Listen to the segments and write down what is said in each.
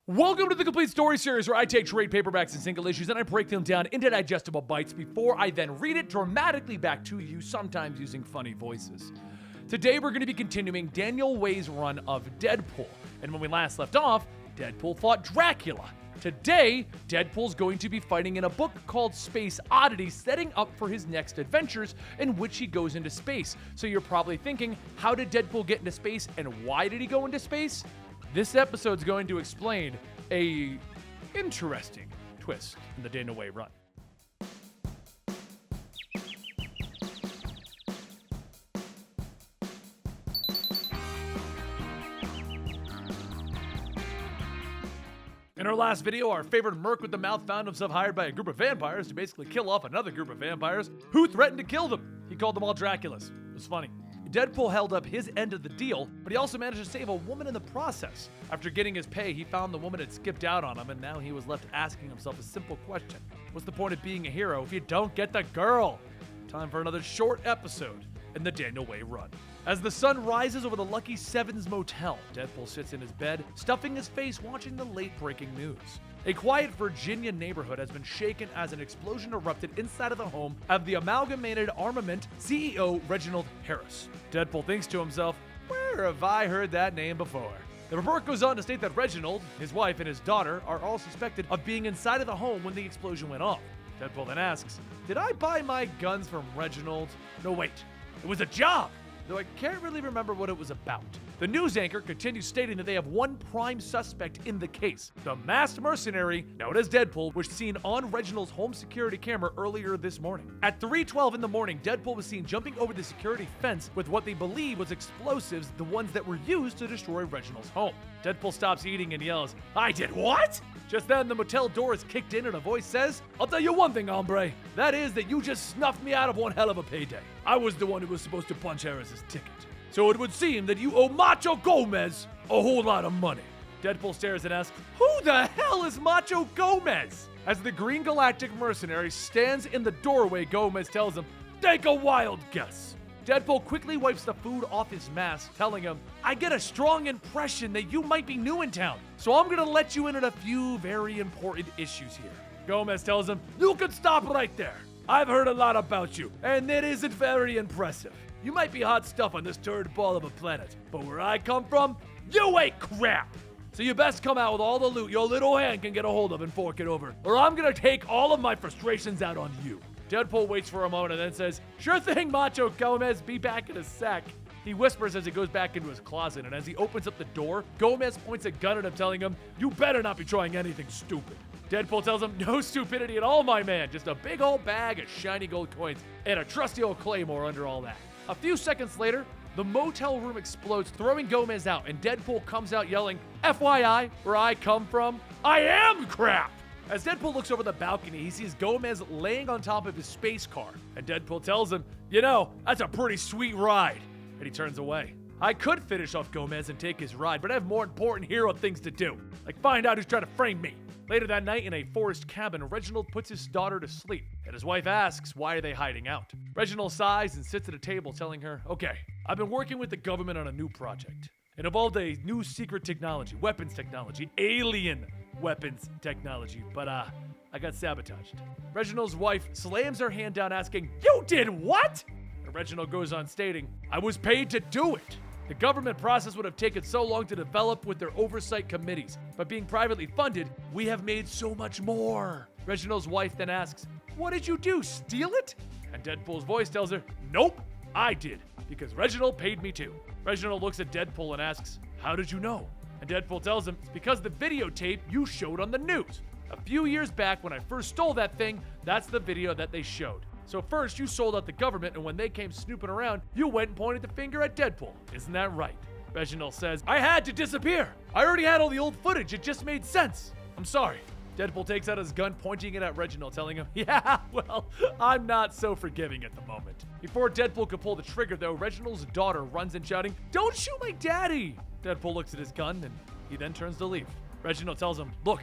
Welcome to the Complete Story Series, where I take trade paperbacks and single issues and I break them down into digestible bites before I then read it dramatically back to you, sometimes using funny voices. Today we're going to be continuing Daniel Way's run of Deadpool, and when we last left off, Deadpool fought Dracula. Today, Deadpool's going to be fighting in a book called Space Oddity, setting up for his next adventures in which he goes into space. So you're probably thinking, how did Deadpool get into space and why did he go into space? This episode's going to explain a interesting twist in the Daniel Way run. In our last video, our favorite merc with the mouth found himself hired by a group of vampires to basically kill off another group of vampires who threatened to kill them. He called them all Draculas. It was funny. Deadpool held up his end of the deal, but he also managed to save a woman in the process. After getting his pay, he found the woman had skipped out on him, and now he was left asking himself a simple question. What's the point of being a hero if you don't get the girl? Time for another short episode in the Daniel Way run. As the sun rises over the Lucky Sevens motel, Deadpool sits in his bed, stuffing his face watching the late-breaking news. A quiet Virginia neighborhood has been shaken as an explosion erupted inside of the home of the Amalgamated Armament CEO Reginald Harris. Deadpool thinks to himself, where have I heard that name before? The report goes on to state that Reginald, his wife, and his daughter are all suspected of being inside of the home when the explosion went off. Deadpool then asks, did I buy my guns from Reginald? No, wait, it was a job! Though I can't really remember what it was about. The news anchor continues stating that they have one prime suspect in the case, the masked mercenary known as Deadpool, which was seen on Reginald's home security camera earlier this morning. At 3:12 in the morning, Deadpool was seen jumping over the security fence with what they believe was explosives, the ones that were used to destroy Reginald's home. Deadpool stops eating and yells, I did what? Just then, the motel door is kicked in and a voice says, I'll tell you one thing, hombre. That is that you just snuffed me out of one hell of a payday. I was the one who was supposed to punch Harris's ticket. So it would seem that you owe Macho Gomez a whole lot of money. Deadpool stares and asks, who the hell is Macho Gomez? As the Green Galactic mercenary stands in the doorway, Gomez tells him, take a wild guess. Deadpool quickly wipes the food off his mask, telling him, I get a strong impression that you might be new in town, so I'm gonna let you in on a few very important issues here. Gomez tells him, you can stop right there. I've heard a lot about you, and it isn't very impressive. You might be hot stuff on this turd ball of a planet, but where I come from, you ain't crap. So you best come out with all the loot your little hand can get a hold of and fork it over, or I'm gonna take all of my frustrations out on you. Deadpool waits for a moment and then says, sure thing, Macho Gomez, be back in a sec. He whispers as he goes back into his closet, and as he opens up the door, Gomez points a gun at him, telling him, you better not be trying anything stupid. Deadpool tells him, no stupidity at all, my man, just a big old bag of shiny gold coins and a trusty old claymore under all that. A few seconds later, the motel room explodes, throwing Gomez out, and Deadpool comes out yelling, FYI, where I come from, I am crap! As Deadpool looks over the balcony, he sees Gomez laying on top of his space car, and Deadpool tells him, you know, that's a pretty sweet ride, and he turns away. I could finish off Gomez and take his ride, but I have more important hero things to do, like find out who's trying to frame me. Later that night, in a forest cabin, Reginald puts his daughter to sleep, and his wife asks, why are they hiding out? Reginald sighs and sits at a table telling her, okay, I've been working with the government on a new project. It involved a new secret technology, weapons technology, alien weapons technology, but I got sabotaged. Reginald's wife slams her hand down asking, you did what? And Reginald goes on stating, I was paid to do it. The government process would have taken so long to develop with their oversight committees, but being privately funded, we have made so much more. Reginald's wife then asks, what did you do, steal it? And Deadpool's voice tells her, nope, I did, because Reginald paid me too. Reginald looks at Deadpool and asks, how did you know? And Deadpool tells him, it's because the videotape you showed on the news. A few years back when I first stole that thing, that's the video that they showed. So first you sold out the government, and when they came snooping around, you went and pointed the finger at Deadpool. Isn't that right? Reginald says, I had to disappear. I already had all the old footage. It just made sense. I'm sorry. Deadpool takes out his gun, pointing it at Reginald, telling him, yeah, well, I'm not so forgiving at the moment. Before Deadpool could pull the trigger, though, Reginald's daughter runs in shouting, don't shoot my daddy! Deadpool looks at his gun, and he then turns to leave. Reginald tells him, look,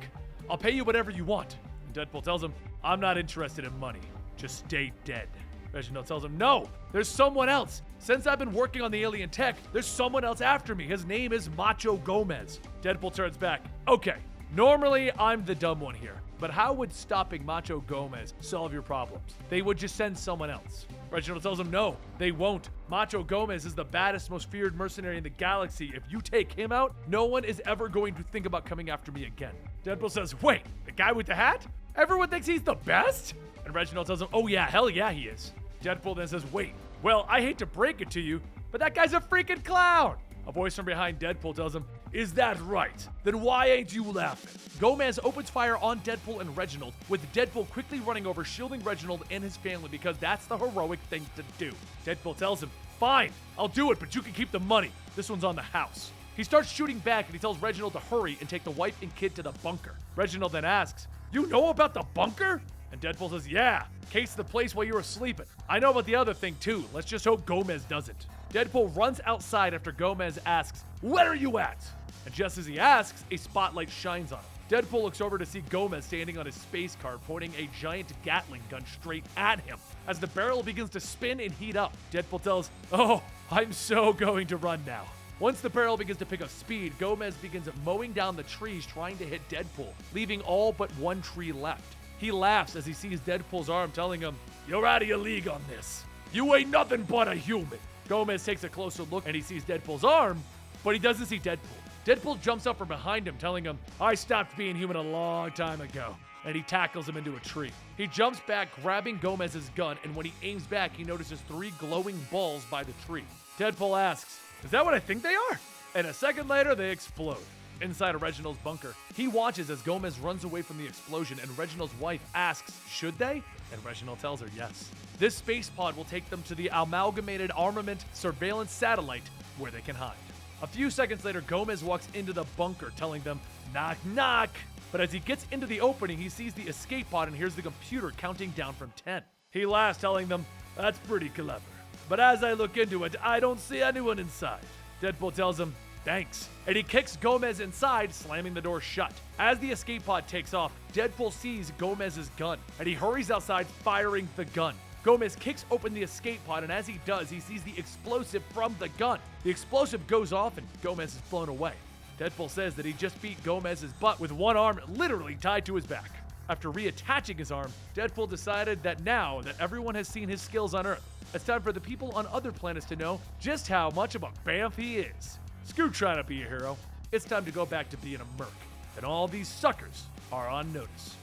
I'll pay you whatever you want. And Deadpool tells him, I'm not interested in money. Just stay dead. Reginald tells him, no, there's someone else. Since I've been working on the alien tech, there's someone else after me. His name is Macho Gomez. Deadpool turns back. Okay, Normally, I'm the dumb one here, but how would stopping Macho Gomez solve your problems? They would just send someone else. Reginald tells him no, they won't. Macho Gomez is the baddest, most feared mercenary in the galaxy. If you take him out, no one is ever going to think about coming after me again. Deadpool says, wait, the guy with the hat? Everyone thinks he's the best? And Reginald tells him, oh yeah, hell yeah he is. Deadpool then says, wait, well, I hate to break it to you, but that guy's a freaking clown. A voice from behind Deadpool tells him, is that right? Then why ain't you laughing? Gomez opens fire on Deadpool and Reginald, with Deadpool quickly running over, shielding Reginald and his family because that's the heroic thing to do. Deadpool tells him, fine, I'll do it, but you can keep the money. This one's on the house. He starts shooting back and he tells Reginald to hurry and take the wife and kid to the bunker. Reginald then asks, you know about the bunker? And Deadpool says, yeah, case the place while you were sleeping. I know about the other thing too. Let's just hope Gomez doesn't. Deadpool runs outside after Gomez asks, where are you at? And just as he asks, a spotlight shines on him. Deadpool looks over to see Gomez standing on his space car, pointing a giant Gatling gun straight at him. As the barrel begins to spin and heat up, Deadpool tells, oh, I'm so going to run now. Once the barrel begins to pick up speed, Gomez begins mowing down the trees trying to hit Deadpool, leaving all but one tree left. He laughs as he sees Deadpool's arm, telling him, you're out of your league on this. You ain't nothing but a human. Gomez takes a closer look and he sees Deadpool's arm, but he doesn't see Deadpool. Deadpool jumps up from behind him, telling him, I stopped being human a long time ago. And he tackles him into a tree. He jumps back, grabbing Gomez's gun, and when he aims back, he notices 3 glowing balls by the tree. Deadpool asks, is that what I think they are? And a second later, they explode. Inside of Reginald's bunker, he watches as Gomez runs away from the explosion, and Reginald's wife asks, should they? And Reginald tells her yes. This space pod will take them to the Amalgamated Armament Surveillance Satellite, where they can hide. A few seconds later, Gomez walks into the bunker, telling them, knock, knock. But as he gets into the opening, he sees the escape pod and hears the computer counting down from 10. He laughs, telling them, that's pretty clever. But as I look into it, I don't see anyone inside. Deadpool tells him, thanks. And he kicks Gomez inside, slamming the door shut. As the escape pod takes off, Deadpool sees Gomez's gun, and he hurries outside, firing the gun. Gomez kicks open the escape pod, and as he does, he sees the explosive from the gun. The explosive goes off, and Gomez is blown away. Deadpool says that he just beat Gomez's butt with one arm literally tied to his back. After reattaching his arm, Deadpool decided that now that everyone has seen his skills on Earth, it's time for the people on other planets to know just how much of a bamf he is. Screw trying to be a hero. It's time to go back to being a merc. And all these suckers are on notice.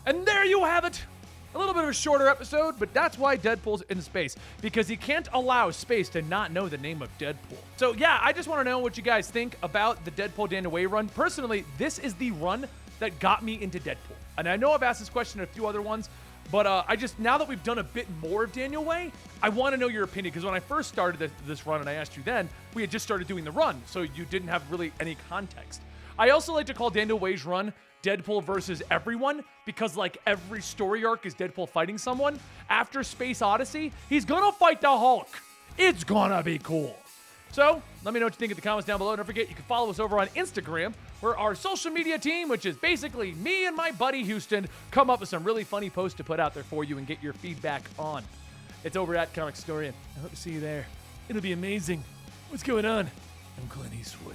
And there you have it! A little bit of a shorter episode, but that's why Deadpool's in space, because he can't allow space to not know the name of Deadpool. So yeah, I just want to know what you guys think about the Deadpool Daniel Way run. Personally, this is the run that got me into Deadpool. And I know I've asked this question in a few other ones, but now that we've done a bit more of Daniel Way, I want to know your opinion, because when I first started this run and I asked you then, we had just started doing the run, so you didn't have really any context. I also like to call Daniel Way's run Deadpool versus everyone, because like every story arc is Deadpool fighting someone. After Space Odyssey, he's gonna fight the Hulk. It's gonna be cool. So let me know what you think in the comments down below. Don't forget, you can follow us over on Instagram, where our social media team, which is basically me and my buddy Houston, come up with some really funny posts to put out there for you and get your feedback on. It's over at Comicstorian. I hope to see you there. It'll be amazing. What's going on? I'm Clint Eastwood.